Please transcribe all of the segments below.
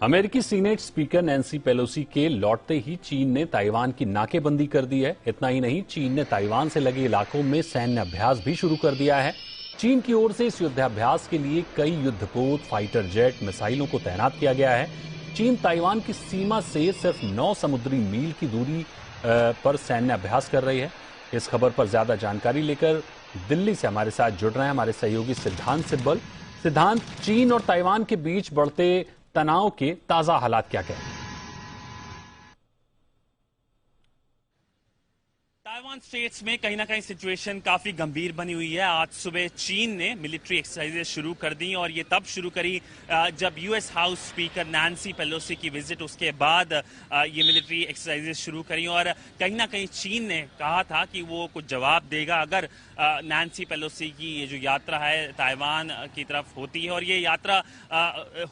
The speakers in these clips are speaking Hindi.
अमेरिकी सीनेट स्पीकर नैन्सी पेलोसी के लौटते ही चीन ने ताइवान की नाकेबंदी कर दी है। इतना ही नहीं, चीन ने ताइवान से लगे इलाकों में सैन्य अभ्यास भी शुरू कर दिया है। चीन की ओर से इस युद्धाभ्यास के लिए कई युद्धपोत, फाइटर जेट, मिसाइलों को तैनात किया गया है। चीन ताइवान की सीमा से सिर्फ 9 समुद्री मील की दूरी पर सैन्य अभ्यास कर रही है। इस खबर पर ज्यादा जानकारी लेकर दिल्ली से हमारे साथ जुड़ रहे हैं हमारे सहयोगी सिद्धांत सिब्बल। सिद्धांत, चीन और ताइवान के बीच बढ़ते तनाव के ताजा हालात क्या क्या हैं? ताइवान स्टेट्स में कहीं ना कहीं सिचुएशन काफी गंभीर बनी हुई है। आज सुबह चीन ने मिलिट्री एक्सरसाइजेस शुरू कर दी और ये तब शुरू करी जब US house speaker Nancy Pelosi की विजिट, उसके बाद ये मिलिट्री एक्सरसाइजेस शुरू करी। और कहीं ना कहीं चीन ने कहा था कि वो कुछ जवाब देगा अगर नैन्सी पेलोसी की ये जो यात्रा है ताइवान की तरफ होती है। और ये यात्रा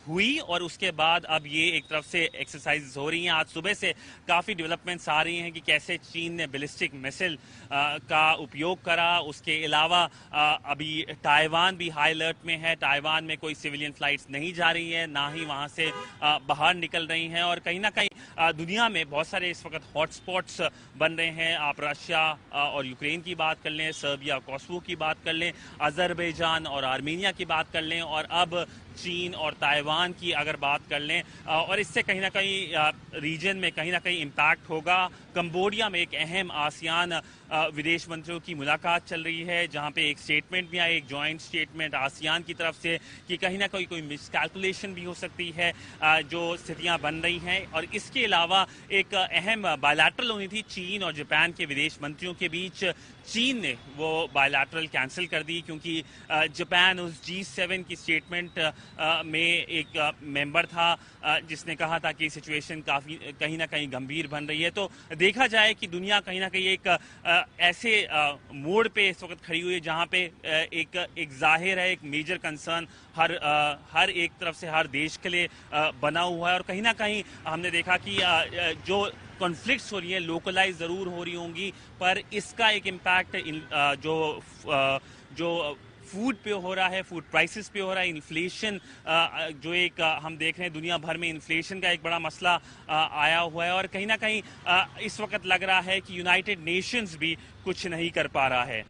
हुई और उसके बाद अब ये एक तरफ से एक्सरसाइज हो रही हैं। आज सुबह से काफी डेवलपमेंट्स आ रही हैं कि कैसे चीन ने बैलिस्टिक मिसाइल का उपयोग करा। उसके अलावा अभी ताइवान भी हाई अलर्ट में है। ताइवान में कोई सिविलियन फ्लाइट्स नहीं जा रही हैं, ना ही वहां से बाहर निकल रही हैं। और कहीं ना कहीं दुनिया में बहुत सारे इस वक्त हॉटस्पॉट्स बन रहे हैं। आप रशिया और यूक्रेन की बात कर लें, सर्बिया कोसोवो की बात कर लें, अजरबैजान और आर्मेनिया की बात कर लें, और अब चीन और ताइवान की अगर बात कर लें। और इससे कहीं ना कहीं रीजन में कहीं ना कहीं इम्पैक्ट होगा। कंबोडिया में एक अहम आसियान विदेश मंत्रियों की मुलाकात चल रही है, जहां पे एक स्टेटमेंट भी आया, एक जॉइंट स्टेटमेंट आसियान की तरफ से कि कहीं ना कहीं कोई मिसकैलकुलेशन भी हो सकती है जो स्थितियां बन रही हैं। और इसके अलावा एक अहम बायलैटरल होनी थी चीन और जापान के विदेश मंत्रियों के बीच। चीन ने वो बायलैटरल कैंसिल कर दी क्योंकि जापान उस G7 की स्टेटमेंट में एक मेंबर था जिसने कहा था कि सिचुएशन काफी कहीं ना कहीं गंभीर बन रही है। तो देखा जाए कि दुनिया कहीं ना कहीं एक ऐसे मोड़ पे इस वक्त खड़ी हुई है जहां पे एक जाहिर है, एक मेजर कंसर्न हर एक तरफ से हर देश के लिए बना हुआ है। और कहीं ना कहीं हमने देखा कि जो कॉन्फ्लिक्ट्स हो रही है लोकलाइज जरूर हो रही होंगी, पर इसका एक इम्पैक्ट जो फूड पे हो रहा है, फूड प्राइसेस पे हो रहा है, इन्फ्लेशन जो एक हम देख रहे हैं दुनिया भर में इन्फ्लेशन का एक बड़ा मसला आया हुआ है। और कहीं ना कहीं इस वक्त लग रहा है कि यूनाइटेड नेशंस भी कुछ नहीं कर पा रहा है।